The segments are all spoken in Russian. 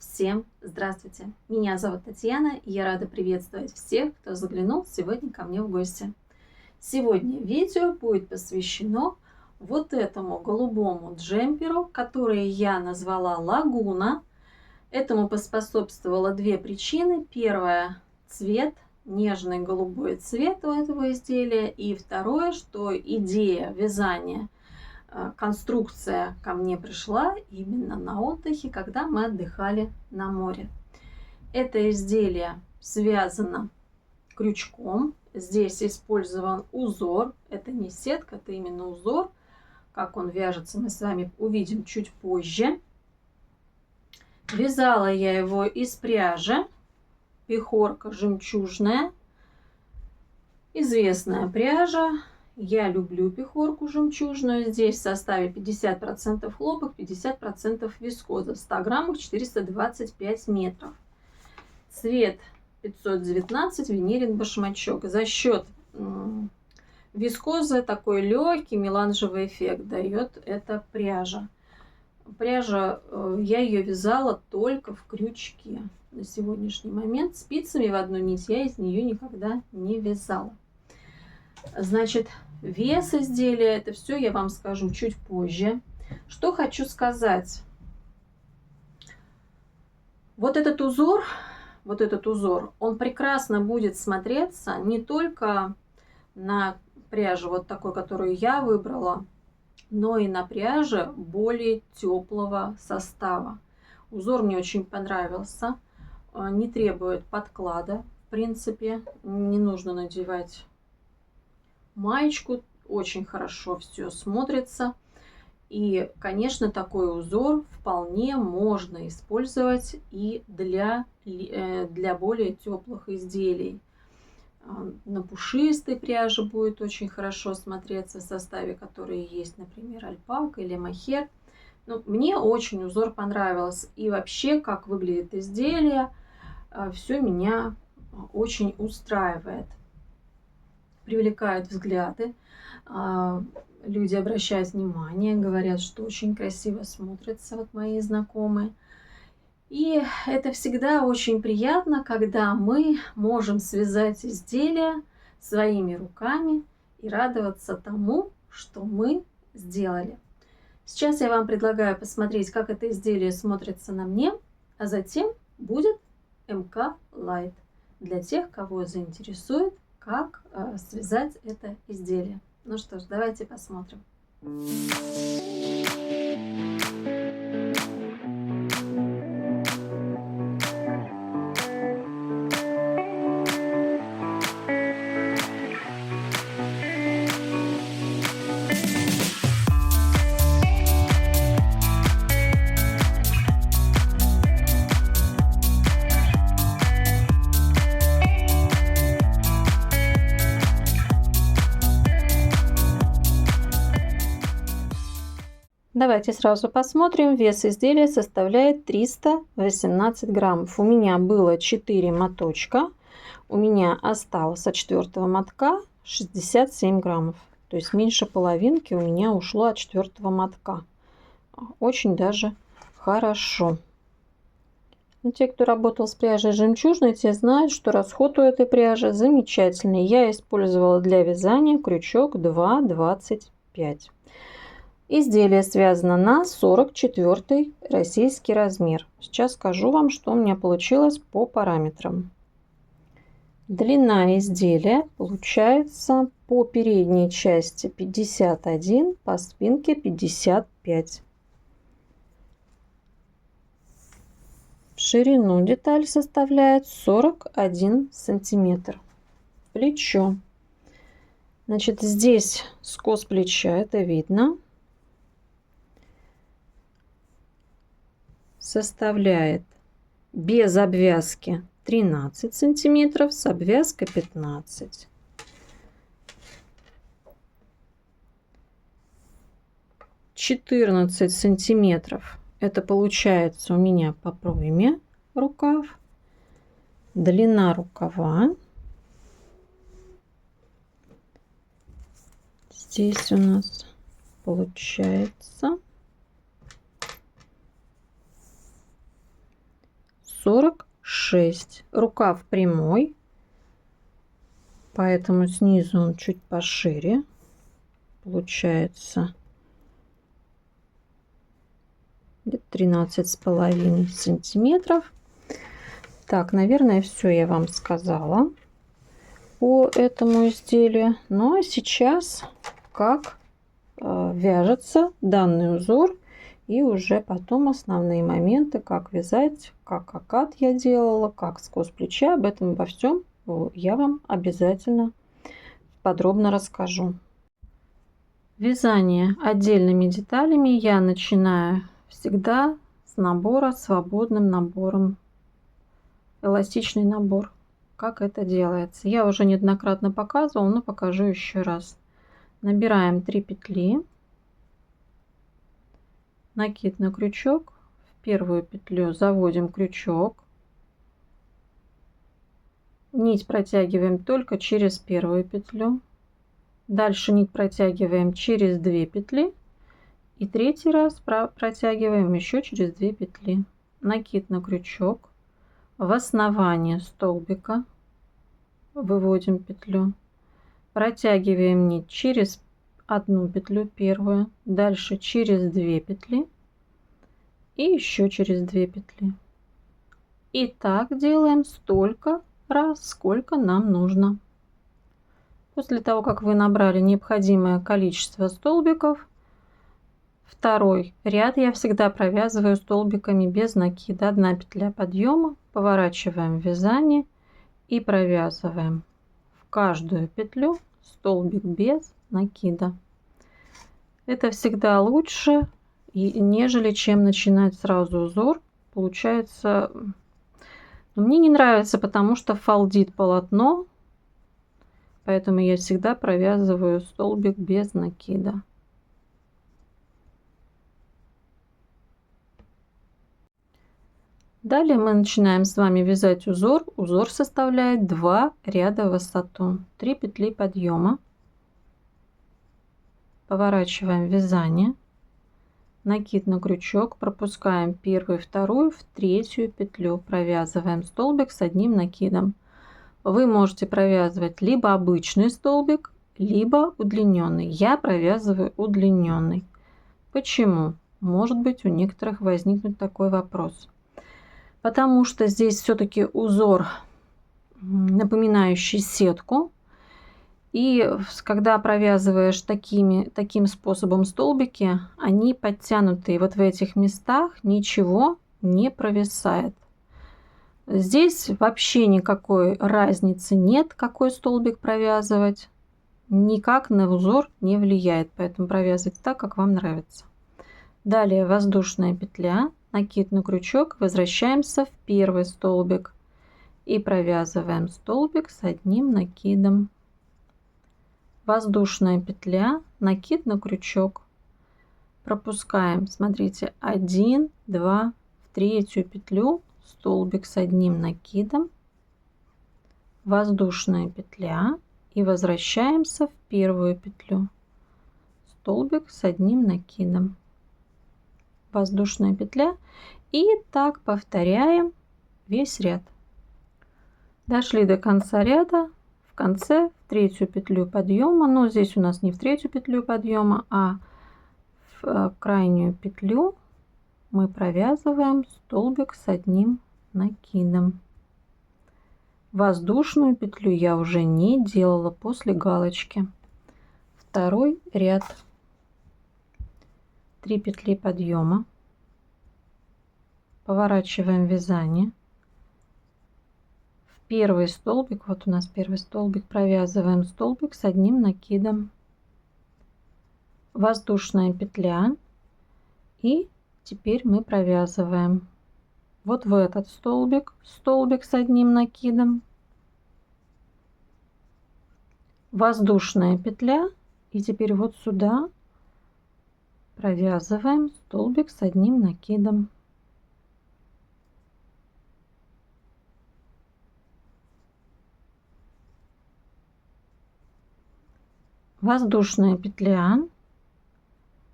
Всем здравствуйте! Меня зовут Татьяна, и я рада приветствовать всех, кто заглянул сегодня ко мне в гости. Сегодня видео будет посвящено вот этому голубому джемперу, который я назвала Лагуна. Этому поспособствовало две причины. Первая – цвет, нежный голубой цвет у этого изделия. И второе, что идея вязания, конструкция ко мне пришла именно на отдыхе, когда мы отдыхали на море. Это изделие связано крючком. Здесь использован узор. Это не сетка, это именно узор. Как он вяжется, мы с вами увидим чуть позже. Вязала я его из пряжи пехорка жемчужная. Известная пряжа. Я люблю пехорку жемчужную. Здесь в составе 50% хлопок, 50% вискоза. В 100 граммах 425 метров. Цвет 519, винирин башмачок. За счет вискозы такой легкий меланжевый эффект дает эта пряжа. Пряжа, я ее вязала только в крючке. На сегодняшний момент спицами в одну нить я из нее никогда не вязала. Значит, вес изделия, это все я вам скажу чуть позже. Что хочу сказать. Вот этот узор, он прекрасно будет смотреться не только на пряже вот такой, которую я выбрала, но и на пряже более теплого состава. Узор мне очень понравился, не требует подклада, в принципе, не нужно надевать маечку, очень хорошо все смотрится. И, конечно, такой узор вполне можно использовать и для более теплых изделий. На пушистой пряже будет очень хорошо смотреться в составе, которые есть, например, альпака или мохер. Ну, мне очень узор понравился. И вообще, как выглядит изделие, все меня очень устраивает. Привлекают взгляды. Люди обращают внимание, говорят, что очень красиво смотрятся вот мои знакомые. И это всегда очень приятно, когда мы можем связать изделия своими руками и радоваться тому, что мы сделали. Сейчас я вам предлагаю посмотреть, как это изделие смотрится на мне, а затем будет МК Light для тех, кого заинтересует, как связать это изделие. Ну что ж, давайте посмотрим. Давайте сразу посмотрим. Вес изделия составляет 318 граммов. У меня было 4 моточка. У меня осталось от 4-го мотка 67 граммов. То есть меньше половинки у меня ушло от 4-го мотка. Очень даже хорошо. Но те, кто работал с пряжей жемчужной, те знают, что расход у этой пряжи замечательный. Я использовала для вязания крючок 2,25. Изделие связано на 44 российский размер. Сейчас скажу вам, что у меня получилось по параметрам. Длина изделия получается по передней части 51, по спинке 55. В ширину деталь составляет 41 сантиметр. Плечо. Значит, здесь скос плеча, это видно. Составляет без обвязки 13 сантиметров, с обвязкой 15. «14 сантиметров» это получается у меня по пройме рукав. Длина рукава здесь у нас получается 46. Рукав прямой, поэтому снизу он чуть пошире. Получается где-то 13,5 сантиметров. Так, наверное, все я вам сказала по этому изделию. Ну а сейчас как вяжется данный узор, и уже потом основные моменты, как вязать, как окат я делала, как скос плеча. Об этом обо всем я вам обязательно подробно расскажу. Вязание отдельными деталями я начинаю всегда с набора, свободным набором, эластичный набор. Как это делается? Я уже неоднократно показывала, но покажу еще раз. Набираем 3 петли, накид на крючок, в первую петлю заводим крючок, нить протягиваем только через первую петлю, дальше нить протягиваем через 2 петли и третий раз протягиваем еще через 2 петли, накид на крючок, в основание столбика выводим петлю, протягиваем нить через одну петлю первую, дальше через 2 петли и еще через 2 петли. И так делаем столько раз, сколько нам нужно. После того, как вы набрали необходимое количество столбиков, второй ряд я всегда провязываю столбиками без накида. 1 петля подъема, поворачиваем вязание и провязываем в каждую петлю столбик без накида. Это всегда лучше, нежели чем начинать сразу узор. Получается, мне не нравится, потому что фалдит полотно, поэтому я всегда провязываю столбик без накида. Далее мы начинаем с вами вязать узор. Узор составляет 2 ряда в высоту, 3 петли подъема. Поворачиваем вязание, накид на крючок, пропускаем первую, вторую в третью петлю, провязываем столбик с одним накидом. Вы можете провязывать либо обычный столбик, либо удлиненный. Я провязываю удлиненный. Почему? Может быть, у некоторых возникнет такой вопрос. Потому что здесь все-таки узор, напоминающий сетку. И когда провязываешь таким способом столбики, они подтянутые. Вот в этих местах ничего не провисает. Здесь вообще никакой разницы нет, какой столбик провязывать. Никак на узор не влияет. Поэтому провязывайте так, как вам нравится. Далее воздушная петля, накид на крючок, возвращаемся в первый столбик и провязываем столбик с одним накидом. Воздушная петля, накид на крючок, пропускаем, смотрите, 1, 2, в третью петлю, столбик с одним накидом, воздушная петля и возвращаемся в первую петлю, столбик с одним накидом, воздушная петля, и так повторяем весь ряд. Дошли до конца ряда. В конце в третью петлю подъема, но здесь у нас не в третью петлю подъема, а в крайнюю петлю мы провязываем столбик с одним накидом. Воздушную петлю я уже не делала после галочки. Второй ряд, 3 петли подъема, поворачиваем вязание. Первый столбик, вот у нас первый столбик, провязываем столбик с одним накидом, воздушная петля, и теперь мы провязываем вот в этот столбик, столбик с одним накидом, воздушная петля, и теперь вот сюда провязываем столбик с одним накидом. Воздушная петля,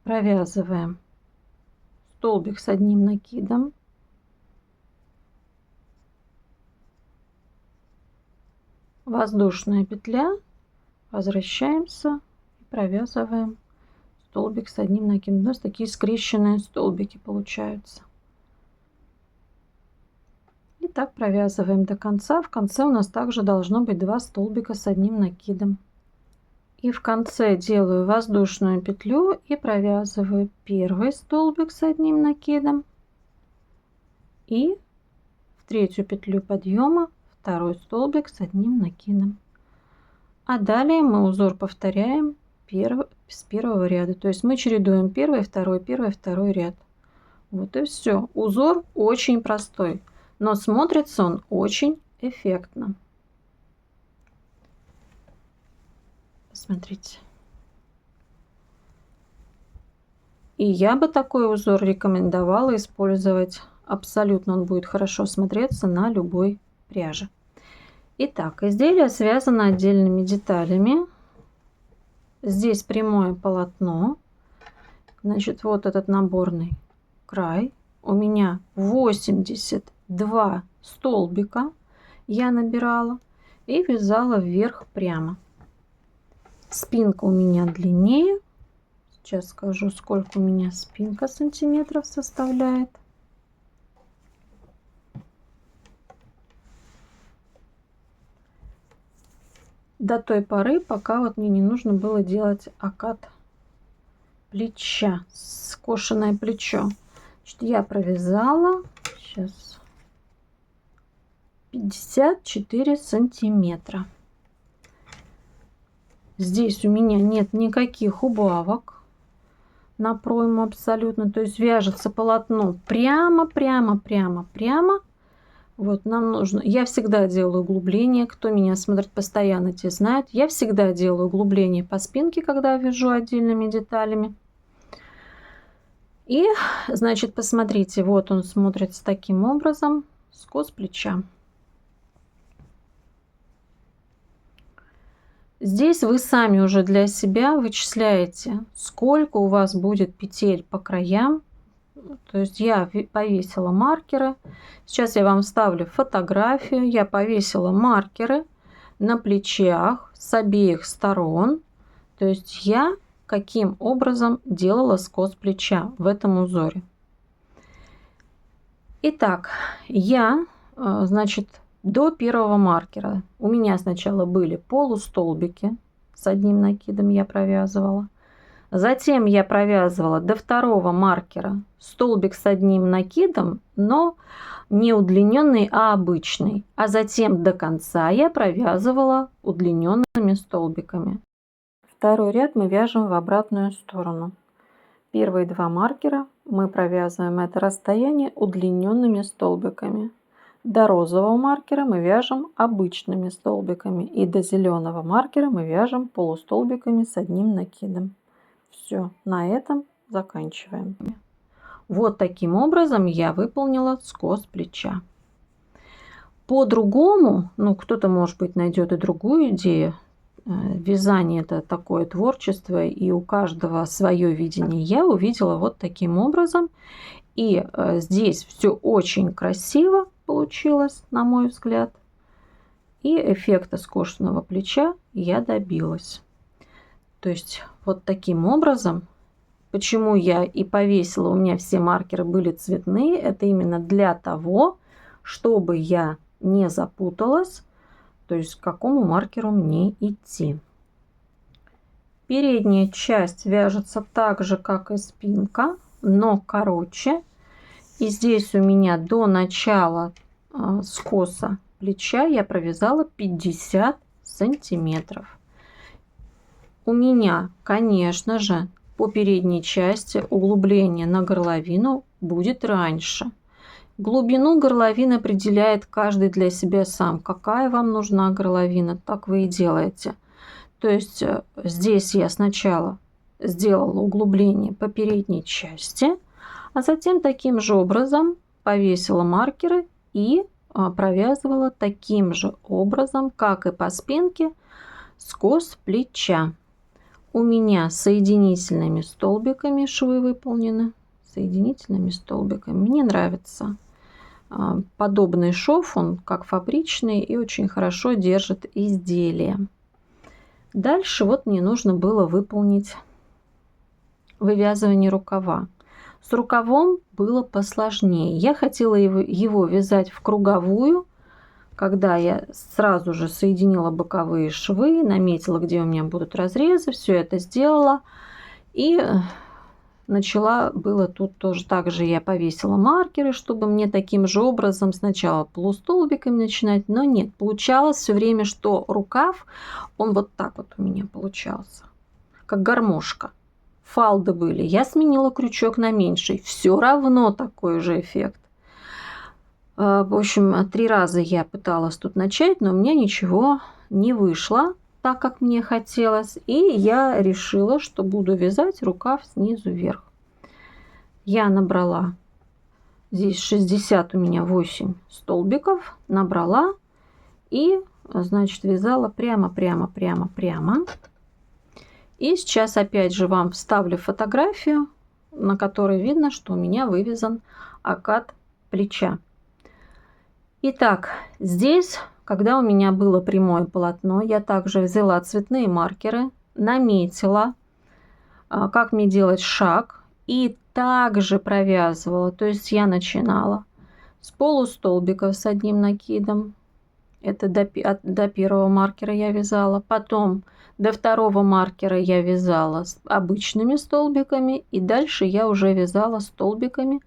провязываем столбик с одним накидом, Воздушная петля, возвращаемся и провязываем столбик с одним накидом. У нас такие скрещенные столбики получаются. И так провязываем до конца. В конце у нас также должно быть 2 столбика с одним накидом. И в конце делаю воздушную петлю и провязываю первый столбик с одним накидом. И в третью петлю подъема второй столбик с одним накидом. А далее мы узор повторяем с первого ряда. То есть мы чередуем первый, второй ряд. Вот и все. Узор очень простой, но смотрится он очень эффектно. Посмотрите. И я бы такой узор рекомендовала использовать абсолютно. Он будет хорошо смотреться на любой пряже. Итак, изделие связано отдельными деталями. Здесь прямое полотно. Значит, вот этот наборный край. У меня 82 столбика я набирала и вязала вверх прямо. Спинка у меня длиннее. Сейчас скажу, сколько у меня спинка сантиметров составляет. До той поры, пока вот мне не нужно было делать окат плеча, скошенное плечо. Значит, я провязала сейчас 54 сантиметра. Здесь у меня нет никаких убавок на пройму абсолютно. То есть вяжется полотно прямо. Вот нам нужно. Я всегда делаю углубление. Кто меня смотрит постоянно, те знают. Я всегда делаю углубление по спинке, когда вяжу отдельными деталями. И, значит, посмотрите, вот он смотрится таким образом. Скос плеча. Здесь вы сами уже для себя вычисляете, сколько у вас будет петель по краям. То есть я повесила маркеры. Сейчас я вам вставлю фотографию. Я повесила маркеры на плечах с обеих сторон. То есть я каким образом делала скос плеча в этом узоре. Итак, я, значит, до первого маркера у меня сначала были полустолбики с одним накидом я провязывала. Затем я провязывала до второго маркера столбик с одним накидом, но не удлиненный, а обычный. А затем до конца я провязывала удлиненными столбиками. Второй ряд мы вяжем в обратную сторону. Первые 2 маркера мы провязываем это расстояние удлиненными столбиками. До розового маркера мы вяжем обычными столбиками. И до зеленого маркера мы вяжем полустолбиками с одним накидом. Все, на этом заканчиваем. Вот таким образом я выполнила скос плеча. По-другому, ну кто-то, может быть, найдет и другую идею. Вязание — это такое творчество, и у каждого свое видение. Я увидела вот таким образом. И здесь все очень красиво получилось, на мой взгляд. И эффекта скошенного плеча я добилась. То есть вот таким образом, почему я и повесила, у меня все маркеры были цветные, это именно для того, чтобы я не запуталась, то есть к какому маркеру мне идти. Передняя часть вяжется так же, как и спинка, но короче. И здесь у меня до начала скоса плеча я провязала 50 сантиметров. У меня, конечно же, по передней части углубление на горловину будет раньше. Глубину горловины определяет каждый для себя сам. Какая вам нужна горловина, так вы и делаете. То есть здесь я сначала сделала углубление по передней части, а затем таким же образом повесила маркеры и провязывала таким же образом, как и по спинке, скос плеча. У меня соединительными столбиками швы выполнены. Соединительными столбиками. Мне нравится подобный шов, он как фабричный и очень хорошо держит изделие. Дальше вот мне нужно было выполнить вывязывание рукава. С рукавом было посложнее. Я хотела его вязать в круговую, когда я сразу же соединила боковые швы, наметила, где у меня будут разрезы, все это сделала. И начала было тут тоже так же, я повесила маркеры, чтобы мне таким же образом сначала полустолбиками начинать, но нет, получалось все время, что рукав, он вот так вот у меня получался, как гармошка. Фалды были, я сменила крючок на меньший, все равно такой же эффект. В общем, 3 раза я пыталась тут начать, но у меня ничего не вышло так, как мне хотелось. И я решила, что буду вязать рукав снизу вверх. Я набрала, здесь 60 у меня 8 столбиков, набрала и, значит, вязала прямо. И сейчас опять же вам вставлю фотографию, на которой видно, что у меня вывязан окат плеча. Итак, здесь, когда у меня было прямое полотно, я также взяла цветные маркеры, наметила, как мне делать шаг, и также провязывала. То есть я начинала с полустолбиков с одним накидом, это до первого маркера я вязала, потом до второго маркера я вязала с обычными столбиками, и дальше я уже вязала столбиками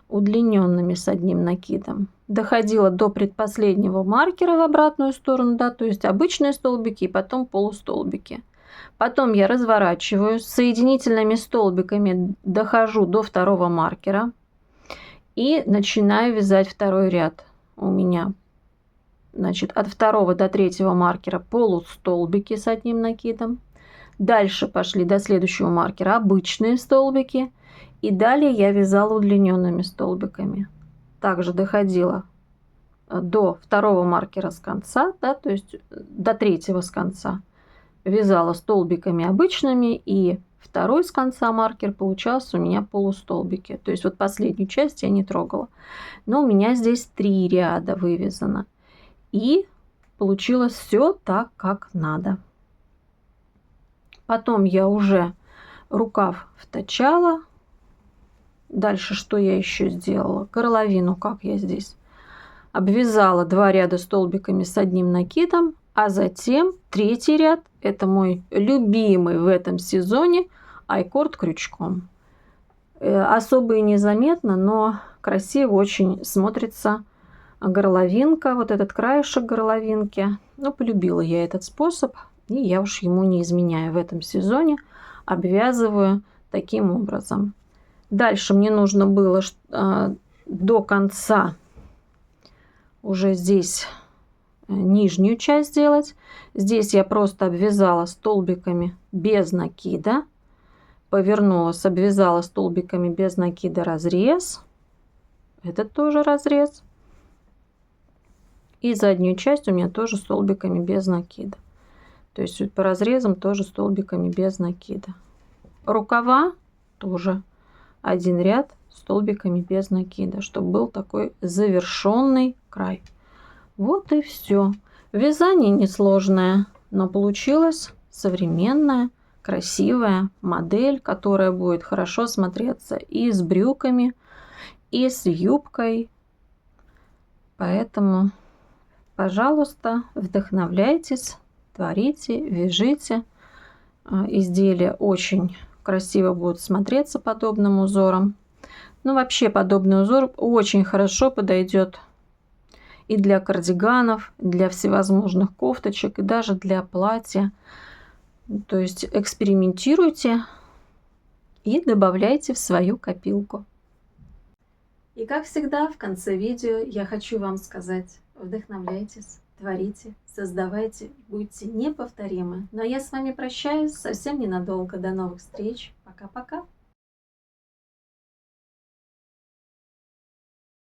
удлиненными с одним накидом. Доходила до предпоследнего маркера в обратную сторону, да, то есть обычные столбики и потом полустолбики. Потом я разворачиваю, с соединительными столбиками дохожу до второго маркера и начинаю вязать второй ряд. У меня, значит, от второго до третьего маркера полустолбики с одним накидом. Дальше пошли до следующего маркера обычные столбики. И далее я вязала удлиненными столбиками. Также доходила до второго маркера с конца, да, то есть до третьего с конца. Вязала столбиками обычными, и второй с конца маркер получался у меня полустолбики. То есть вот последнюю часть я не трогала. Но у меня здесь 3 ряда вывязано. И получилось все так, как надо. Потом я уже рукав вточала. Дальше что я еще сделала? Горловину, как я здесь обвязала 2 ряда столбиками с одним накидом, а затем 3-й ряд, это мой любимый в этом сезоне, айкорд крючком. Особо и незаметно, но красиво очень смотрится горловинка, вот этот краешек горловинки. Ну, полюбила я этот способ, и я уж ему не изменяю в этом сезоне, обвязываю таким образом. Дальше мне нужно было до конца уже здесь нижнюю часть сделать. Здесь я просто обвязала столбиками без накида. Повернулась, обвязала столбиками без накида разрез. Этот тоже разрез. И заднюю часть у меня тоже столбиками без накида. То есть по разрезам тоже столбиками без накида. Рукава тоже 1 ряд столбиками без накида, чтобы был такой завершенный край. Вот и все. Вязание несложное, но получилась современная, красивая модель, которая будет хорошо смотреться и с брюками, и с юбкой. Поэтому, пожалуйста, вдохновляйтесь, творите, вяжите. Изделие очень красиво будет смотреться подобным узором. Ну, вообще подобный узор очень хорошо подойдет и для кардиганов, для всевозможных кофточек, и даже для платья. То есть экспериментируйте и добавляйте в свою копилку. И как всегда в конце видео я хочу вам сказать: вдохновляйтесь, творите, создавайте, будьте неповторимы. Ну а я с вами прощаюсь совсем ненадолго. До новых встреч. Пока-пока.